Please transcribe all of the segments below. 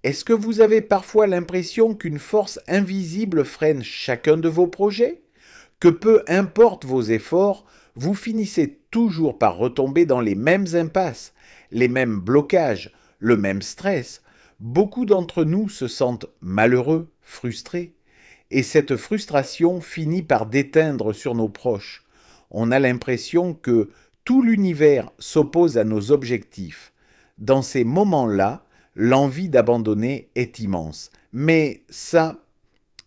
Est-ce que vous avez parfois l'impression qu'une force invisible freine chacun de vos projets? Que peu importe vos efforts, vous finissez toujours par retomber dans les mêmes impasses, les mêmes blocages, le même stress. Beaucoup d'entre nous se sentent malheureux, frustrés, et cette frustration finit par déteindre sur nos proches. On a l'impression que tout l'univers s'oppose à nos objectifs. Dans ces moments-là, l'envie d'abandonner est immense. Mais ça,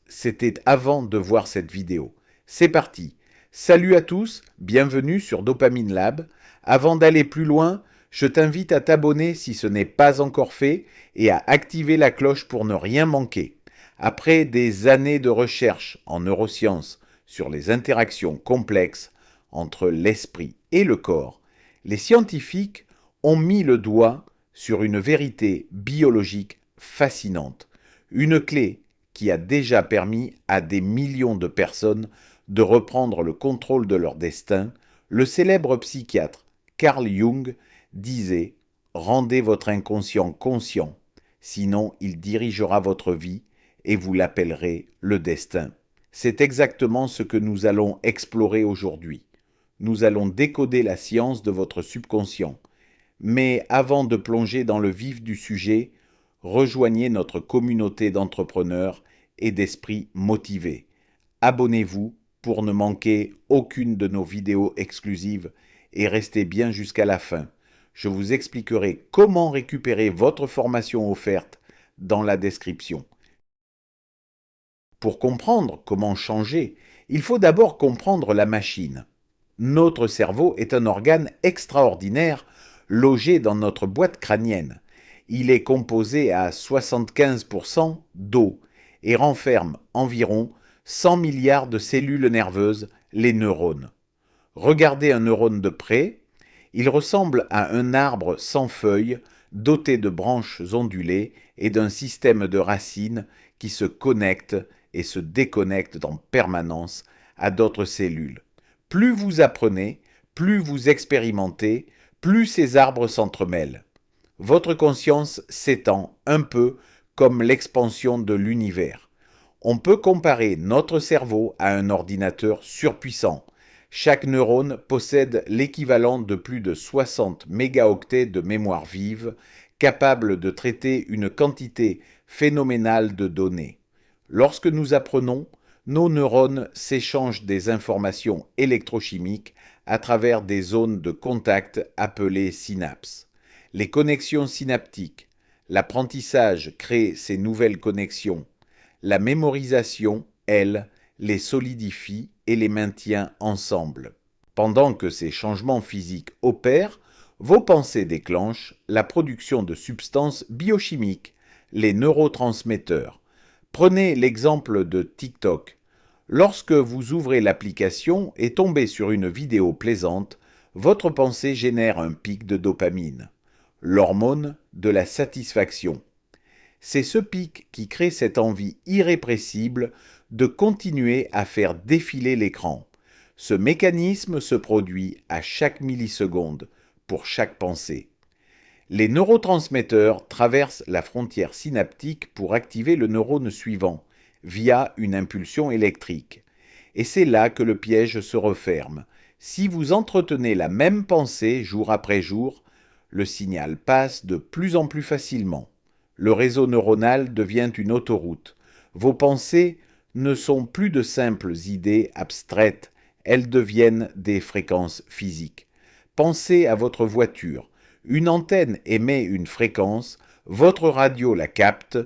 c'était avant de voir cette vidéo. C'est parti. Salut à tous, bienvenue sur Dopamine Lab. Avant d'aller plus loin, je t'invite à t'abonner si ce n'est pas encore fait et à activer la cloche pour ne rien manquer. Après des années de recherche en neurosciences sur les interactions complexes entre l'esprit et le corps, les scientifiques ont mis le doigt sur une vérité biologique fascinante, une clé qui a déjà permis à des millions de personnes de reprendre le contrôle de leur destin. Le célèbre psychiatre Carl Jung disait « Rendez votre inconscient conscient, sinon il dirigera votre vie et vous l'appellerez le destin ». C'est exactement ce que nous allons explorer aujourd'hui. Nous allons décoder la science de votre subconscient. Mais avant de plonger dans le vif du sujet, rejoignez notre communauté d'entrepreneurs et d'esprits motivés. Abonnez-vous pour ne manquer aucune de nos vidéos exclusives et restez bien jusqu'à la fin. Je vous expliquerai comment récupérer votre formation offerte dans la description. Pour comprendre comment changer, il faut d'abord comprendre la machine. Notre cerveau est un organe extraordinaire logé dans notre boîte crânienne. Il est composé à 75% d'eau et renferme environ 100 milliards de cellules nerveuses, les neurones. Regardez un neurone de près, il ressemble à un arbre sans feuilles, doté de branches ondulées et d'un système de racines qui se connectent et se déconnectent en permanence à d'autres cellules. Plus vous apprenez, plus vous expérimentez, plus ces arbres s'entremêlent. Votre conscience s'étend un peu comme l'expansion de l'univers. On peut comparer notre cerveau à un ordinateur surpuissant. Chaque neurone possède l'équivalent de plus de 60 mégaoctets de mémoire vive, capable de traiter une quantité phénoménale de données. Lorsque nous apprenons, nos neurones s'échangent des informations électrochimiques à travers des zones de contact appelées synapses. Les connexions synaptiques, l'apprentissage crée ces nouvelles connexions. La mémorisation, elle, les solidifie et les maintient ensemble. Pendant que ces changements physiques opèrent, vos pensées déclenchent la production de substances biochimiques, les neurotransmetteurs. Prenez l'exemple de TikTok. Lorsque vous ouvrez l'application et tombez sur une vidéo plaisante, votre pensée génère un pic de dopamine, l'hormone de la satisfaction. C'est ce pic qui crée cette envie irrépressible de continuer à faire défiler l'écran. Ce mécanisme se produit à chaque milliseconde pour chaque pensée. Les neurotransmetteurs traversent la frontière synaptique pour activer le neurone suivant, via une impulsion électrique. Et c'est là que le piège se referme. Si vous entretenez la même pensée jour après jour, le signal passe de plus en plus facilement. Le réseau neuronal devient une autoroute. Vos pensées ne sont plus de simples idées abstraites, elles deviennent des fréquences physiques. Pensez à votre voiture. Une antenne émet une fréquence, votre radio la capte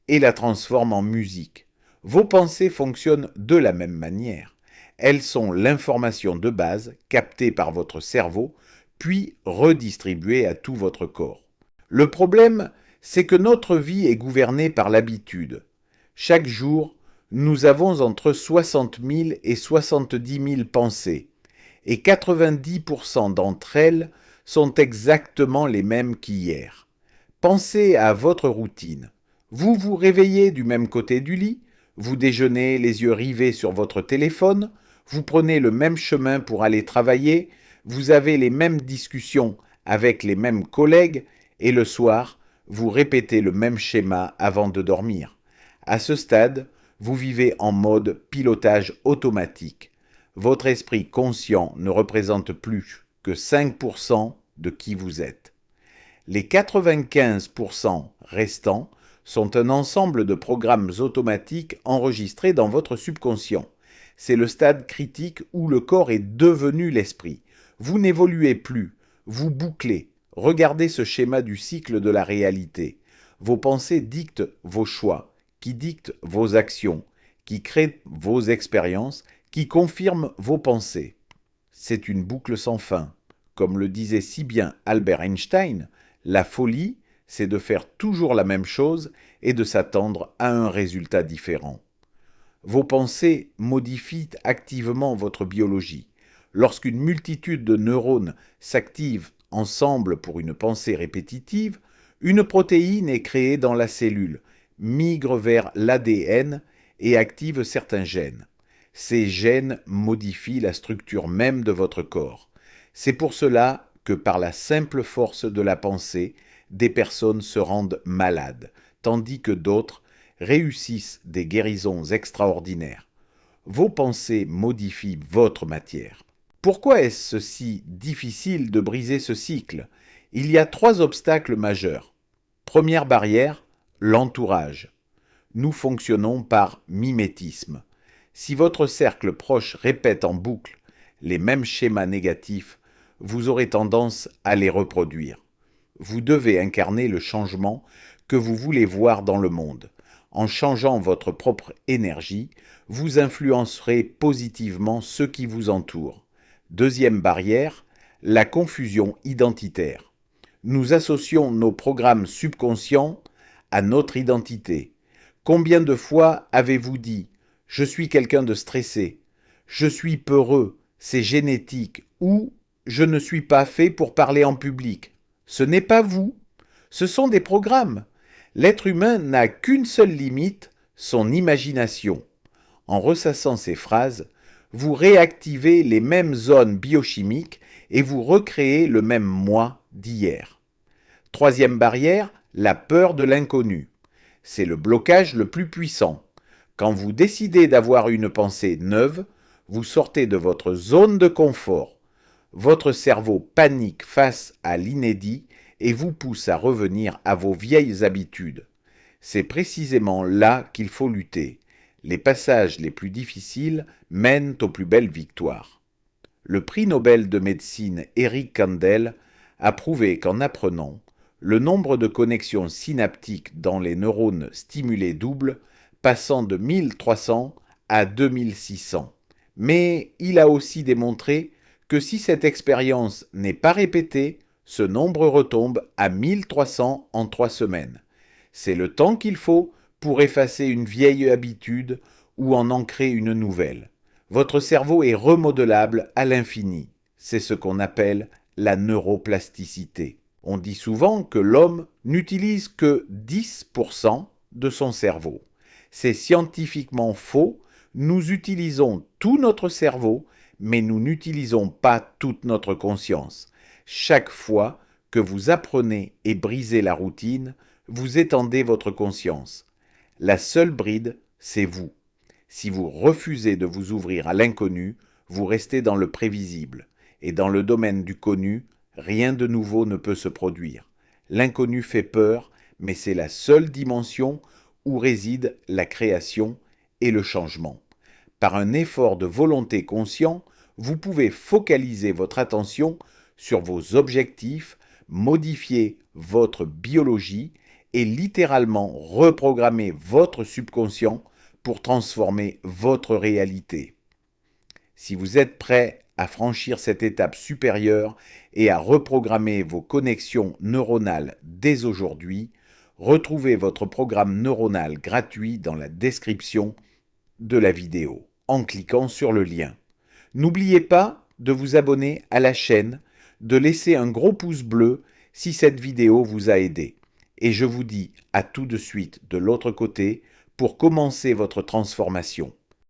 et la transforme en musique. Vos pensées fonctionnent de la même manière. Elles sont l'information de base captée par votre cerveau, puis redistribuée à tout votre corps. Le problème, c'est que notre vie est gouvernée par l'habitude. Chaque jour, nous avons entre 60 000 et 70 000 pensées, et 90% d'entre elles sont exactement les mêmes qu'hier. Pensez à votre routine. Vous vous réveillez du même côté du lit, vous déjeunez les yeux rivés sur votre téléphone, vous prenez le même chemin pour aller travailler, vous avez les mêmes discussions avec les mêmes collègues et le soir, vous répétez le même schéma avant de dormir. À ce stade, vous vivez en mode pilotage automatique. Votre esprit conscient ne représente plus que 5% de qui vous êtes. Les 95% restants sont un ensemble de programmes automatiques enregistrés dans votre subconscient. C'est le stade critique où le corps est devenu l'esprit. Vous n'évoluez plus, vous bouclez. Regardez ce schéma du cycle de la réalité. Vos pensées dictent vos choix, qui dictent vos actions, qui créent vos expériences, qui confirment vos pensées. C'est une boucle sans fin. Comme le disait si bien Albert Einstein, la folie, c'est de faire toujours la même chose et de s'attendre à un résultat différent. Vos pensées modifient activement votre biologie. Lorsqu'une multitude de neurones s'activent ensemble pour une pensée répétitive, une protéine est créée dans la cellule, migre vers l'ADN et active certains gènes. Ces gènes modifient la structure même de votre corps. C'est pour cela que par la simple force de la pensée, des personnes se rendent malades, tandis que d'autres réussissent des guérisons extraordinaires. Vos pensées modifient votre matière. Pourquoi est-ce si difficile de briser ce cycle? Il y a 3 obstacles majeurs. Première barrière, l'entourage. Nous fonctionnons par mimétisme. Si votre cercle proche répète en boucle les mêmes schémas négatifs, vous aurez tendance à les reproduire. Vous devez incarner le changement que vous voulez voir dans le monde. En changeant votre propre énergie, vous influencerez positivement ceux qui vous entourent. Deuxième barrière, la confusion identitaire. Nous associons nos programmes subconscients à notre identité. Combien de fois avez-vous dit « Je suis quelqu'un de stressé »,« Je suis peureux »,« C'est génétique » ou « Je ne suis pas fait pour parler en public ». Ce n'est pas vous, ce sont des programmes. L'être humain n'a qu'une seule limite, son imagination. En ressassant ces phrases, vous réactivez les mêmes zones biochimiques et vous recréez le même moi d'hier. Troisième barrière, la peur de l'inconnu. C'est le blocage le plus puissant. Quand vous décidez d'avoir une pensée neuve, vous sortez de votre zone de confort. Votre cerveau panique face à l'inédit et vous pousse à revenir à vos vieilles habitudes. C'est précisément là qu'il faut lutter. Les passages les plus difficiles mènent aux plus belles victoires. Le prix Nobel de médecine Eric Kandel a prouvé qu'en apprenant, le nombre de connexions synaptiques dans les neurones stimulés double, passant de 1300 à 2600. Mais il a aussi démontré que si cette expérience n'est pas répétée, ce nombre retombe à 1300 en 3 semaines. C'est le temps qu'il faut pour effacer une vieille habitude ou en ancrer une nouvelle. Votre cerveau est remodelable à l'infini. C'est ce qu'on appelle la neuroplasticité. On dit souvent que l'homme n'utilise que 10% de son cerveau. C'est scientifiquement faux. Nous utilisons tout notre cerveau, mais nous n'utilisons pas toute notre conscience. Chaque fois que vous apprenez et brisez la routine, vous étendez votre conscience. La seule bride, c'est vous. Si vous refusez de vous ouvrir à l'inconnu, vous restez dans le prévisible. Et dans le domaine du connu, rien de nouveau ne peut se produire. L'inconnu fait peur, mais c'est la seule dimension où réside la création et le changement. Par un effort de volonté conscient, vous pouvez focaliser votre attention sur vos objectifs, modifier votre biologie et littéralement reprogrammer votre subconscient pour transformer votre réalité. Si vous êtes prêt à franchir cette étape supérieure et à reprogrammer vos connexions neuronales dès aujourd'hui, retrouvez votre programme neuronal gratuit dans la description de la vidéo en cliquant sur le lien. N'oubliez pas de vous abonner à la chaîne, de laisser un gros pouce bleu si cette vidéo vous a aidé. Et je vous dis à tout de suite de l'autre côté pour commencer votre transformation.